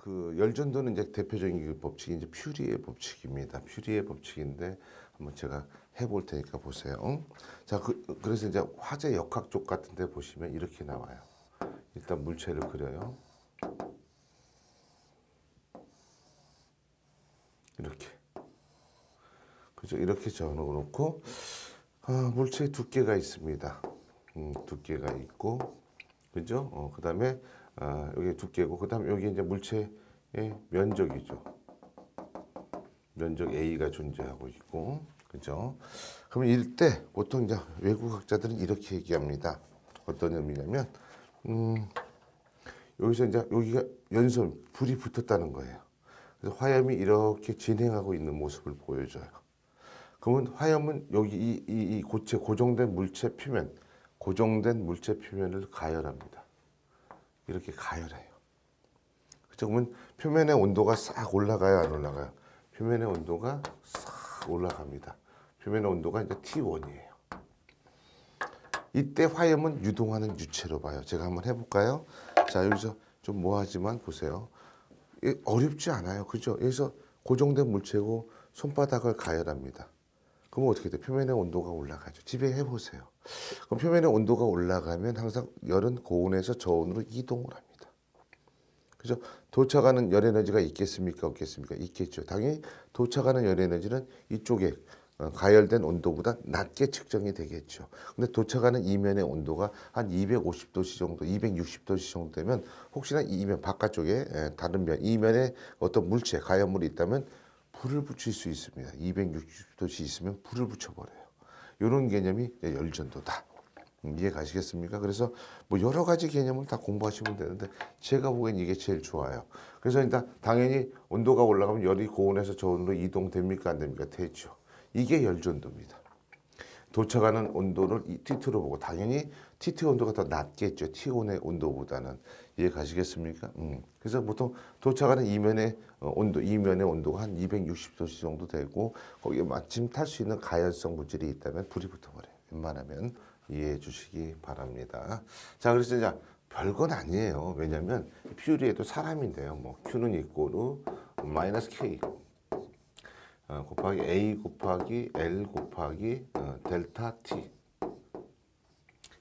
그 열전도는 이제 대표적인 그 법칙이 이제 퓨리의 법칙입니다. 퓨리의 법칙인데 한번 제가 해볼 테니까 보세요. 자, 그래서 이제 화재 역학 쪽 같은데 보시면 이렇게 나와요. 일단 물체를 그려요. 이렇게. 그죠? 이렇게 적어놓고 물체의 두께가 있습니다. 두께가 있고, 그죠? 그다음에 여기 두께고, 그다음에 여기 이제 물체의 면적이죠. 면적 A가 존재하고 있고, 그죠? 그러면 이때 보통 이제 외국학자들은 이렇게 얘기합니다. 어떤 의미냐면, 여기서 이제 여기가 연선 불이 붙었다는 거예요. 그래서 화염이 이렇게 진행하고 있는 모습을 보여줘요. 그러면 화염은 여기 이 고체 고정된 물체 표면, 고정된 물체 표면을 가열합니다. 이렇게 가열해요. 그렇죠? 그러면 표면의 온도가 싹 올라가요, 안 올라가요? 표면의 온도가 싹 올라갑니다. 표면의 온도가 이제 T1이에요. 이때 화염은 유동하는 유체로 봐요. 제가 한번 해볼까요? 자, 여기서 좀 뭐하지만 보세요. 어렵지 않아요. 그죠? 여기서 고정된 물체고 손바닥을 가열합니다. 그럼 어떻게 돼? 표면의 온도가 올라가죠. 집에 해보세요. 그럼 표면의 온도가 올라가면 항상 열은 고온에서 저온으로 이동을 합니다. 그죠? 도착하는 열 에너지가 있겠습니까? 없겠습니까? 있겠죠. 당연히 도착하는 열 에너지는 이쪽에 가열된 온도보다 낮게 측정이 되겠죠. 근데 도착하는 이면의 온도가 한 250도씨 정도, 260도씨 정도 되면 혹시나 이면 바깥쪽에 다른 면, 이면에 어떤 물체, 가열물이 있다면 불을 붙일 수 있습니다. 260도씨 있으면 불을 붙여버려요. 이런 개념이 열전도다. 이해 가시겠습니까? 그래서 뭐 여러 가지 개념을 다 공부하시면 되는데 제가 보기엔 이게 제일 좋아요. 그래서 일단 당연히 온도가 올라가면 열이 고온에서 저온으로 이동됩니까? 안 됩니까? 되죠. 이게 열전도입니다. 도착하는 온도를 T2로 보고 당연히 T2 온도가 더 낮겠죠. T1의 온도보다는. 이해 가시겠습니까? 그래서 보통 도착하는 이면의 온도가 한 260도씨 정도 되고 거기에 마침 탈 수 있는 가열성 물질이 있다면 불이 붙어버려요. 웬만하면 이해해 주시기 바랍니다. 자, 그래서 이제 별건 아니에요. 왜냐하면 퓨리에도 사람인데요. 뭐 Q는 이꼬르 마이너스 K 곱하기 A 곱하기 L 곱하기 델타 T.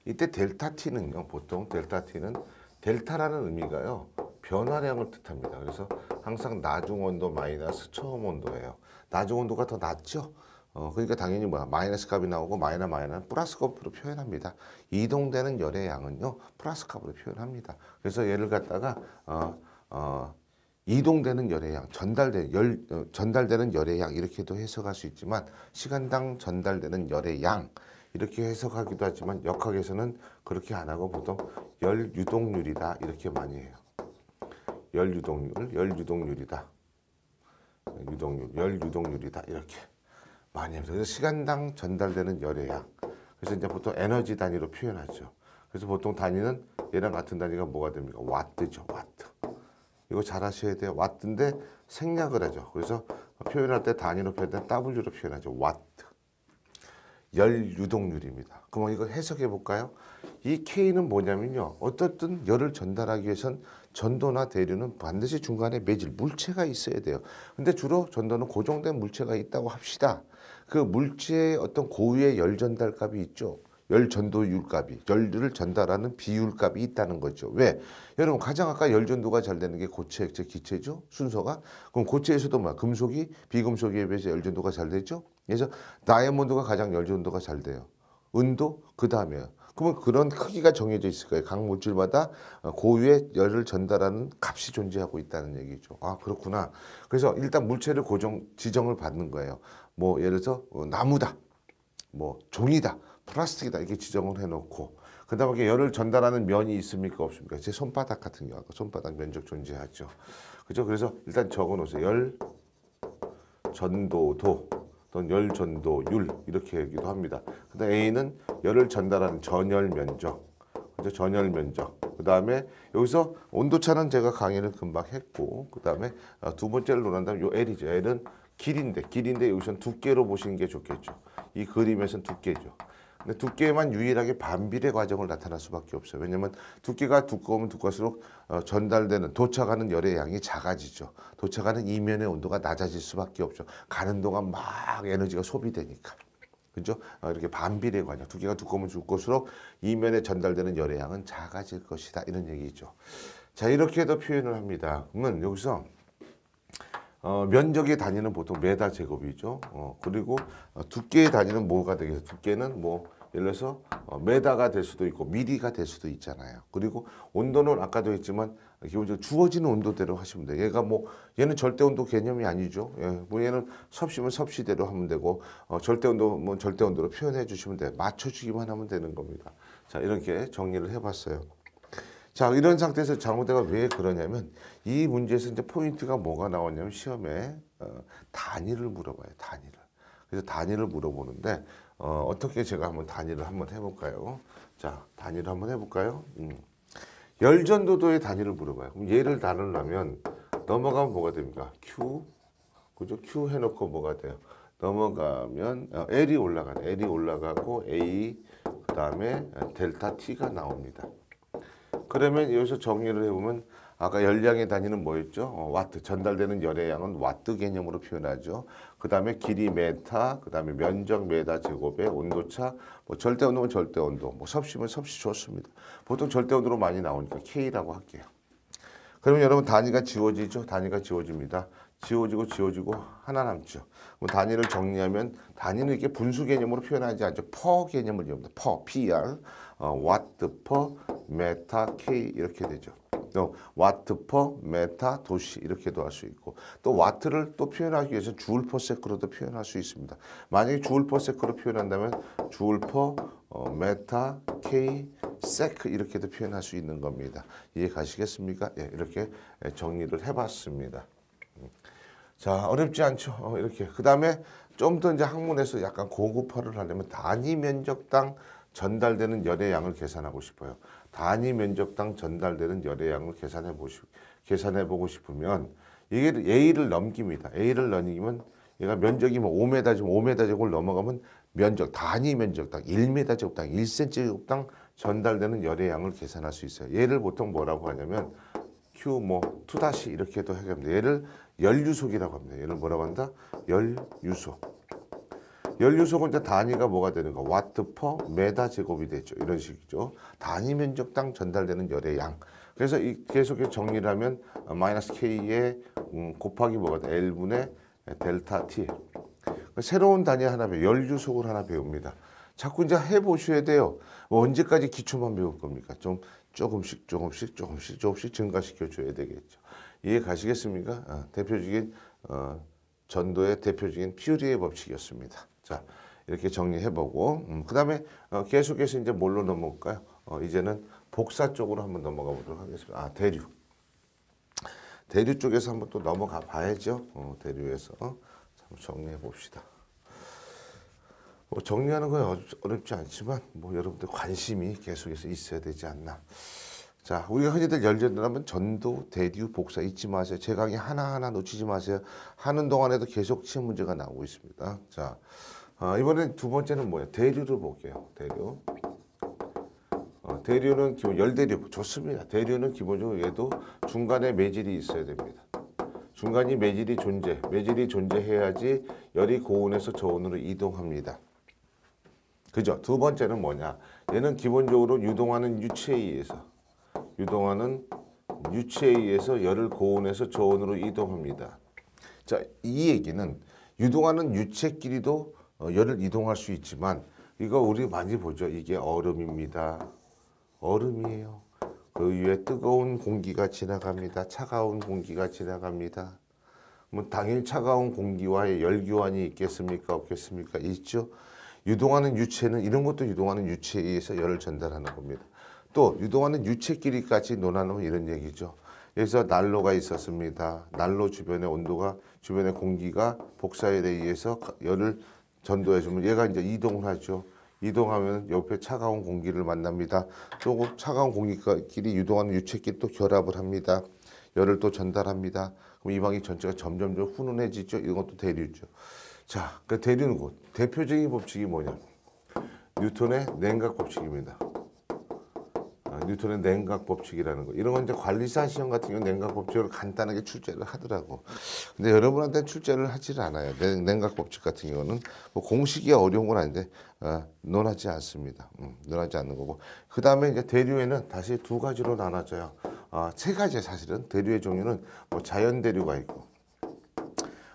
이때 델타 T는요, 보통 델타 T는 델타라는 의미가요, 변화량을 뜻합니다. 그래서 항상 나중 온도 마이너스 처음 온도예요. 나중 온도가 더 낮죠? 그러니까 당연히 마이너스 값이 나오고 마이너는 플러스 값으로 표현합니다. 이동되는 열의 양은요, 플러스 값으로 표현합니다. 그래서 얘를 갖다가 이동되는 열의 양, 전달되는 열의 양 이렇게도 해석할 수 있지만 시간당 전달되는 열의 양 이렇게 해석하기도 하지만 역학에서는 그렇게 안 하고 보통 열 유동률이다 이렇게 많이 해요. 열 유동률이다. 열 유동률이다 이렇게 많이 합니다. 그래서 시간당 전달되는 열의 양. 그래서 이제 보통 에너지 단위로 표현하죠. 그래서 보통 단위는 얘랑 같은 단위가 뭐가 됩니까? 와트죠, 와트. 이거 잘 하셔야 돼요. 와트인데 생략을 하죠. 그래서 표현할 때 단위로 표현할 때 W로 표현하죠. 와트. 열 유동률입니다. 그럼 이거 해석해 볼까요? 이 K는 뭐냐면요. 어떻든 열을 전달하기 위해선 전도나 대류는 반드시 중간에 매질, 물체가 있어야 돼요. 근데 주로 전도는 고정된 물체가 있다고 합시다. 그 물체의 어떤 고유의 열 전달 값이 있죠. 열 전도율 값이, 열을 전달하는 비율 값이 있다는 거죠. 왜? 여러분 가장 아까 열 전도가 잘 되는 게 고체, 액체, 기체죠. 순서가. 그럼 고체에서도 금속이 비금속에 비해서 열 전도가 잘 되죠. 그래서 다이아몬드가 가장 열 전도가 잘 돼요. 은도 그 다음에요. 그러면 그런 크기가 정해져 있을 거예요. 각 물질마다 고유의 열을 전달하는 값이 존재하고 있다는 얘기죠. 아, 그렇구나. 그래서 일단 물체를 지정을 받는 거예요. 뭐 예를 들어서 나무다, 뭐 종이다, 플라스틱이다 이렇게 지정을 해놓고 그 다음에 열을 전달하는 면이 있습니까 없습니까? 제 손바닥 같은 경우 손바닥 면적 존재하죠. 그죠? 그래서 일단 적어놓으세요. 열 전도도 또는 열 전도율 이렇게 얘기도 합니다. 그다음 A는 열을 전달하는 전열 면적, 그죠? 전열 면적. 그 다음에 여기서 온도차는 제가 강의를 금방 했고 그 다음에 두 번째를 논한다면 요 L이죠. L은 길인데 여기서는 두께로 보시는 게 좋겠죠. 이 그림에서는 두께죠. 근데 두께만 유일하게 반비례 과정을 나타날 수밖에 없어요. 왜냐하면 두께가 두꺼우면 두꺼울수록 전달되는 도착하는 열의 양이 작아지죠. 도착하는 이면의 온도가 낮아질 수밖에 없죠. 가는 동안 막 에너지가 소비되니까. 그죠? 이렇게 반비례 과정. 두께가 두꺼우면 두꺼울수록 이면에 전달되는 열의 양은 작아질 것이다. 이런 얘기죠. 자, 이렇게도 표현을 합니다. 그러면 여기서 면적의 단위는 보통 메다 제곱이죠. 그리고 두께의 단위는 뭐가 되겠어요? 두께는 뭐 예를 들어서 메다가 될 수도 있고 미리가 될 수도 있잖아요. 그리고 온도는 아까도 했지만 기본적으로 주어지는 온도대로 하시면 돼요. 얘는 절대 온도 개념이 아니죠. 예, 뭐 얘는 섭씨면 섭씨대로 하면 되고 절대 온도 뭐 절대 온도로 표현해 주시면 돼요. 맞춰주기만 하면 되는 겁니다. 자, 이렇게 정리를 해봤어요. 자, 이런 상태에서 장우대가 왜 그러냐면 이 문제에서 이제 포인트가 뭐가 나왔냐면 시험에 단위를 물어봐요. 단위를. 그래서 단위를 물어보는데 어떻게 제가 한번 단위를 한번 해볼까요? 자, 단위를 한번 해볼까요? 열전도도의 단위를 물어봐요. 그럼 얘를 나누려면 넘어가면 뭐가 됩니까? Q, 그죠? Q 해놓고 뭐가 돼요? 넘어가면 L이 올라가네. L이 올라가고 A, 그 다음에 델타 T가 나옵니다. 그러면 여기서 정리를 해보면 아까 열량의 단위는 뭐였죠? 와트, 전달되는 열의 양은 와트 개념으로 표현하죠. 그 다음에 길이 메타, 그 다음에 면적 메다 제곱에 온도차, 뭐 절대 온도면 절대 온도, 뭐 섭씨면 섭씨 좋습니다. 보통 절대 온도로 많이 나오니까 K라고 할게요. 그러면 여러분 단위가 지워지죠? 단위가 지워집니다. 지워지고 하나 남죠. 그럼 단위를 정리하면 단위는 이렇게 분수 개념으로 표현하지 않죠. 퍼 개념을 이용합니다. 퍼, PR, 와트 퍼 메타 K 이렇게 되죠. 또 와트 퍼 메타 도시 이렇게도 할 수 있고 또 와트를 또 표현하기 위해서 주울 퍼 세크로도 표현할 수 있습니다. 만약에 주울 퍼 세크로 표현한다면 주울 퍼 메타 K 세크 이렇게도 표현할 수 있는 겁니다. 이해 가시겠습니까? 예, 이렇게 정리를 해봤습니다. 자, 어렵지 않죠? 이렇게. 그 다음에 좀 더 이제 학문에서 약간 고급화를 하려면 단위 면적당 전달되는 열의 양을 계산하고 싶어요. 단위 면적당 전달되는 열의 양을 계산해 보고 싶으면 이게 A를 넘깁니다. A를 넘기면 얘가 면적이 뭐 5m, 5m 제곱을 넘어가면 면적, 단위 면적당 1m 제곱당 1cm 제곱당 전달되는 열의 양을 계산할 수 있어요. 얘를 보통 뭐라고 하냐면 Q 뭐 2- 이렇게도 하겠습니다. 얘를 열유속이라고 합니다. 얘를 뭐라고 한다? 열유속. 열유속은 이제 단위가 뭐가 되는가? 와트 퍼 메다 제곱이 되죠. 이런 식이죠. 단위 면적당 전달되는 열의 양. 그래서 계속 정리를 하면 마이너스 K에 곱하기 뭐가 돼? L분의 델타 T. 새로운 단위 하나 배워. 열유속을 하나 배웁니다. 자꾸 이제 해보셔야 돼요. 뭐 언제까지 기초만 배울 겁니까? 좀 조금씩 증가시켜 줘야 되겠죠. 이해 가시겠습니까? 대표적인 전도의 대표적인 퓨리의 법칙이었습니다. 자, 이렇게 정리해보고 그 다음에 계속해서 이제 뭘로 넘어갈까요? 이제는 복사 쪽으로 한번 넘어가 보도록 하겠습니다. 대류. 대류 쪽에서 한번 또 넘어가 봐야죠. 대류에서 한번 정리해 봅시다. 뭐 정리하는 건 어렵지 않지만 뭐 여러분들 관심이 계속해서 있어야 되지 않나. 자, 우리가 흔히들 열전을 하면 전도, 대류, 복사 잊지 마세요. 제 강의 하나하나 놓치지 마세요. 하는 동안에도 계속 시험 문제가 나오고 있습니다. 자, 이번엔 두 번째는 뭐예요? 대류를 볼게요. 대류. 대류는 기본 열대류 좋습니다. 대류는 기본적으로 얘도 중간에 매질이 있어야 됩니다. 중간이 매질이 존재해야지 열이 고온에서 저온으로 이동합니다. 그죠? 두 번째는 뭐냐? 얘는 기본적으로 유동하는 유체에 의해서 열을 고온에서 저온으로 이동합니다. 자, 이 얘기는 유동하는 유체끼리도 열을 이동할 수 있지만 이거 우리 많이 보죠. 이게 얼음입니다. 얼음이에요. 그 위에 뜨거운 공기가 지나갑니다. 차가운 공기가 지나갑니다. 뭐 당연히 차가운 공기와의 열 교환이 있겠습니까? 없겠습니까? 있죠. 유동하는 유체는 이런 것도 유동하는 유체에 의해서 열을 전달하는 겁니다. 또 유동하는 유체끼리까지 논하는 이런 얘기죠. 여기서 난로가 있었습니다. 난로 주변의 온도가 주변의 공기가 복사열에 의해서 열을 전도해 주면 얘가 이제 이동을 하죠. 이동하면 옆에 차가운 공기를 만납니다. 또 차가운 공기끼리 유동하는 유체끼리 또 결합을 합니다. 열을 또 전달합니다. 그럼 이 방이 전체가 점점 훈훈해지죠. 이런 것도 대류죠. 자, 그 대류는 곧 대표적인 법칙이 뭐냐? 뉴턴의 냉각 법칙입니다. 뉴턴의 냉각 법칙이라는 거. 이런 건 이제 관리사 시험 같은 경우는 냉각 법칙을 간단하게 출제를 하더라고. 근데 여러분한테는 출제를 하질 않아요. 냉각 법칙 같은 경우는 뭐 공식이 어려운 건 아닌데 논하지 않습니다. 논하지 않는 거고. 그 다음에 이제 대류에는 다시 두 가지로 나눠져요. 세 가지 사실은 대류의 종류는 뭐 자연 대류가 있고.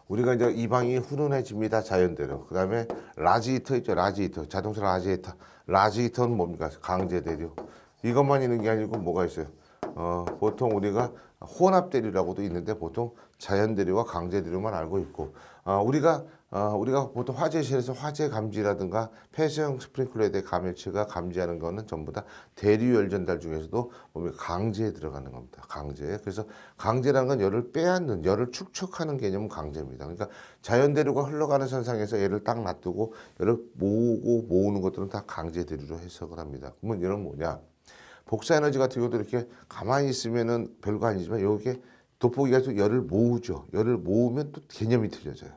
우리가 이제 이방이 훈훈해집니다. 자연대로. 그 다음에 라지히터 있죠. 라지히터. 자동차 라지히터. 라지히터는 뭡니까? 강제대류. 이것만 있는 게 아니고 뭐가 있어요? 보통 우리가 혼합대류라고도 있는데 보통 자연대류와 강제대류만 알고 있고 우리가 보통 화재실에서 화재 감지라든가 폐쇄형 스프링클러에 대해 감염체가 감지하는 거는 전부 다 대류 열 전달 중에서도 보면 강제에 들어가는 겁니다. 강제. 그래서 강제라는 건 열을 빼앗는, 열을 축적하는 개념은 강제입니다. 그러니까 자연대류가 흘러가는 선상에서 얘를 딱 놔두고 열을 모으는 것들은 다 강제대류로 해석을 합니다. 그러면 이런 뭐냐? 복사에너지 같은 경우도 이렇게 가만히 있으면은 별거 아니지만 이게 돋보기가 좀 열을 모으죠. 열을 모으면 또 개념이 틀려져요.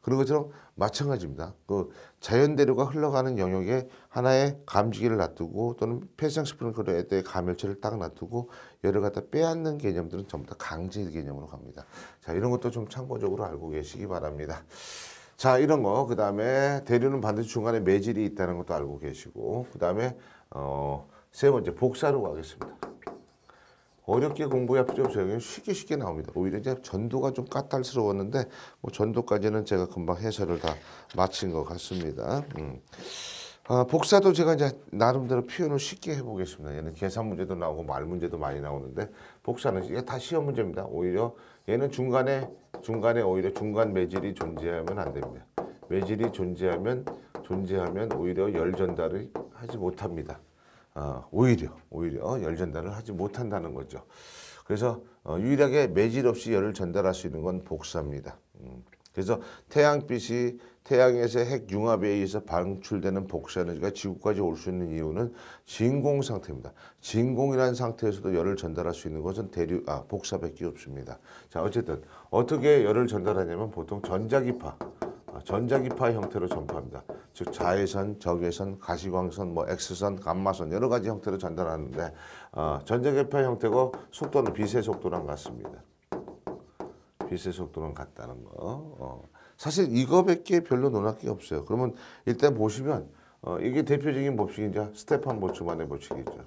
그런 것처럼 마찬가지입니다. 그 자연대류가 흘러가는 영역에 하나의 감지기를 놔두고 또는 폐쇄형 스프링클러에 대해 감열체를 딱 놔두고 열을 갖다 빼앗는 개념들은 전부 다 강제 개념으로 갑니다. 자, 이런 것도 좀 참고적으로 알고 계시기 바랍니다. 자, 이런 거. 그 다음에 대류는 반드시 중간에 매질이 있다는 것도 알고 계시고, 그 다음에 세 번째 복사로 가겠습니다. 어렵게 공부할 필요 없어요. 쉽게 나옵니다. 오히려 이제 전도가 좀 까탈스러웠는데 뭐 전도까지는 제가 금방 해설을 다 마친 것 같습니다. 복사도 제가 이제 나름대로 표현을 쉽게 해보겠습니다. 얘는 계산 문제도 나오고 말 문제도 많이 나오는데 복사는 이게 다 시험 문제입니다. 오히려 얘는 중간에 오히려 중간 매질이 존재하면 안 됩니다. 매질이 존재하면 오히려 열 전달을 하지 못합니다. 오히려 열 전달을 하지 못한다는 거죠. 그래서 유일하게 매질 없이 열을 전달할 수 있는 건 복사입니다. 그래서 태양빛이 태양에서 핵 융합에 의해서 방출되는 복사 에너지가 지구까지 올 수 있는 이유는 진공 상태입니다. 진공이라는 상태에서도 열을 전달할 수 있는 것은 복사밖에 없습니다. 자, 어쨌든 어떻게 열을 전달하냐면 보통 전자기파 형태로 전파합니다. 즉 자외선, 적외선, 가시광선, 뭐 X선, 감마선 여러 가지 형태로 전달하는데 전자기파 형태고 속도는 빛의 속도랑 같습니다. 빛의 속도는 같다는 거. 사실 이거밖에 별로 논할 게 없어요. 그러면 일단 보시면 이게 대표적인 법칙이 이제 스테판 볼츠만의 법칙이죠.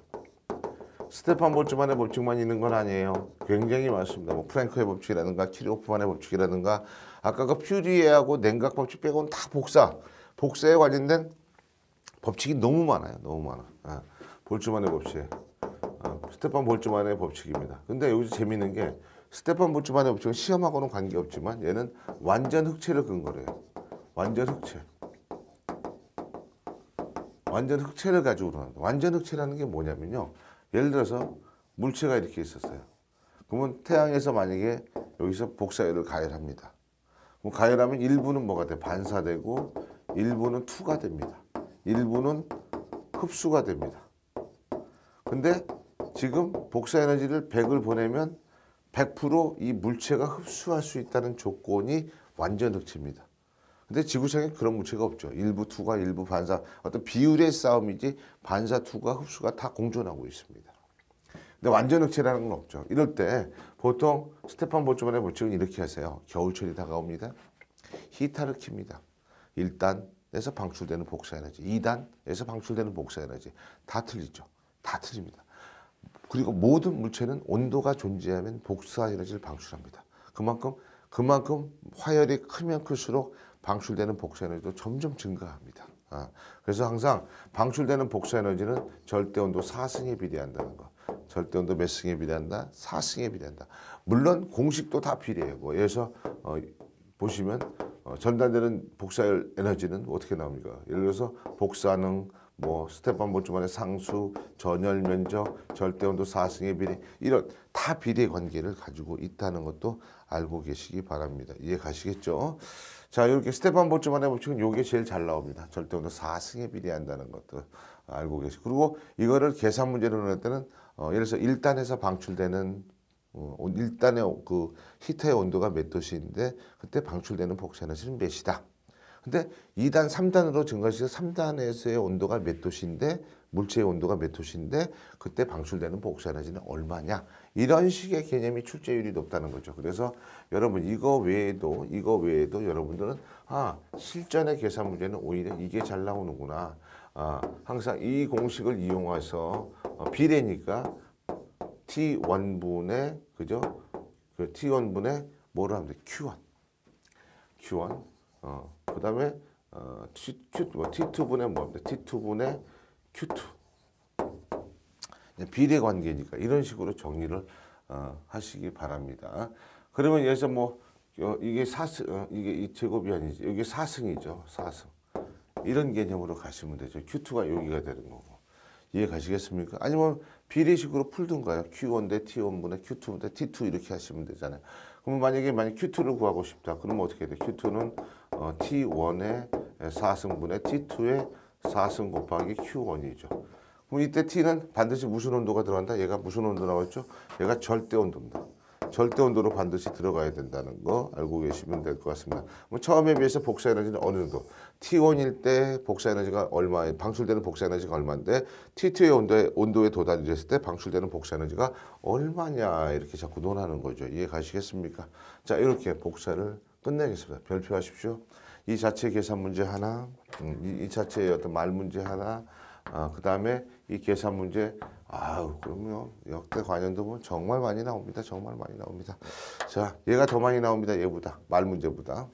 스테판 볼츠만의 법칙만 있는 건 아니에요. 굉장히 많습니다. 뭐 프랭크의 법칙이라든가 키르호프만의 법칙이라든가 아까 그 퓨리에하고 냉각 법칙 빼고는 다 복사에 관련된 법칙이 너무 많아요. 너무 많아. 볼츠만의 법칙. 스테판 볼츠만의 법칙입니다. 근데 여기서 재미있는 게 스테판 볼츠만의 법칙은 시험하고는 관계없지만 얘는 완전 흑체를 근거로 해요. 완전 흑체를 가지고 나옵니다. 완전 흑체라는 게 뭐냐면요. 예를 들어서 물체가 이렇게 있었어요. 그러면 태양에서 만약에 여기서 복사열을 가열합니다. 그럼 가열하면 일부는 뭐가 돼? 반사되고 일부는 투가 됩니다. 일부는 흡수가 됩니다. 근데 지금 복사 에너지를 100을 보내면 100% 이 물체가 흡수할 수 있다는 조건이 완전 흑체입니다. 근데 지구상에 그런 물체가 없죠. 일부 투과 일부 반사, 어떤 비율의 싸움이지 반사 투과 흡수가 다 공존하고 있습니다. 근데 완전 흑체라는 건 없죠. 이럴 때 보통 스테판 볼츠만의 법칙은 이렇게 하세요. 겨울철이 다가옵니다. 히타를 킵니다. 1단에서 방출되는 복사 에너지, 2단에서 방출되는 복사 에너지 다 틀리죠. 다 틀립니다. 그리고 모든 물체는 온도가 존재하면 복사 에너지를 방출합니다. 그만큼 화열이 크면 클수록 방출되는 복사 에너지도 점점 증가합니다. 그래서 항상 방출되는 복사 에너지는 절대온도 4승에 비례한다는 거. 절대온도 몇 승에 비례한다? 4승에 비례한다. 물론 공식도 다 비례해요. 뭐 예를 들어서 보시면 전달되는 복사 에너지는 어떻게 나옵니까? 예를 들어서 복사능, 뭐 스테판 볼츠만의 상수, 전열 면적, 절대온도 4승의 비례 이런 다 비례 관계를 가지고 있다는 것도 알고 계시기 바랍니다. 이해 가시겠죠? 자, 이렇게 스테판 볼츠만의 법칙은 이게 제일 잘 나옵니다. 절대온도 4승에 비례한다는 것도 알고 계시고 그리고 이거를 계산 문제로 넣을 때는 예를 들어서 1단에서 방출되는 1단의 그 히터의 온도가 몇 도씨인데 그때 방출되는 복사 에너지는 몇이다. 근데 2단, 3단으로 증가시켜 3단에서의 온도가 몇 도씨인데 물체의 온도가 몇 도씨인데 그때 방출되는 복사에너지는 얼마냐. 이런 식의 개념이 출제율이 높다는 거죠. 그래서 여러분 이거 외에도 여러분들은 실전의 계산 문제는 오히려 이게 잘 나오는구나. 항상 이 공식을 이용해서 비례니까 T1분의 그죠? 그 T1분의 뭐를 하면 돼? Q1. 그다음에 T2분의 뭐입니다? T2분의 Q2. 비례 관계니까 이런 식으로 정리를 하시기 바랍니다. 그러면 여기서 뭐 이게 4승 이게 이 제곱이 아니지. 이게 4승이죠. 4승. 이런 개념으로 가시면 되죠. Q2가 여기가 되는 거고. 이해 가시겠습니까? 아니면 비례식으로 풀든가요. Q1 대 T1분의 Q2 대 T2 이렇게 하시면 되잖아요. 그러면 만약 Q2를 구하고 싶다. 그러면 어떻게 돼? Q2는 T1의 4승분의 T2의 4승 곱하기 Q1이죠. 그럼 이때 T는 반드시 무슨 온도가 들어간다? 얘가 무슨 온도 나왔죠? 얘가 절대 온도입니다. 절대 온도로 반드시 들어가야 된다는 거 알고 계시면 될 것 같습니다. 처음에 비해서 복사 에너지는 어느 정도? T1일 때 복사 에너지가 얼마, 방출되는 복사 에너지가 얼마인데 T2의 온도에 도달이 됐을 때 방출되는 복사 에너지가 얼마냐 이렇게 자꾸 논하는 거죠. 이해 가시겠습니까? 자, 이렇게 복사를 끝내겠습니다. 별표하십시오. 이 자체 계산 문제 하나, 이 자체의 어떤 말 문제 하나, 그 다음에 이 계산 문제, 그럼요. 역대 관련도 보면 정말 많이 나옵니다. 정말 많이 나옵니다. 자, 얘가 더 많이 나옵니다. 얘보다. 말 문제보다.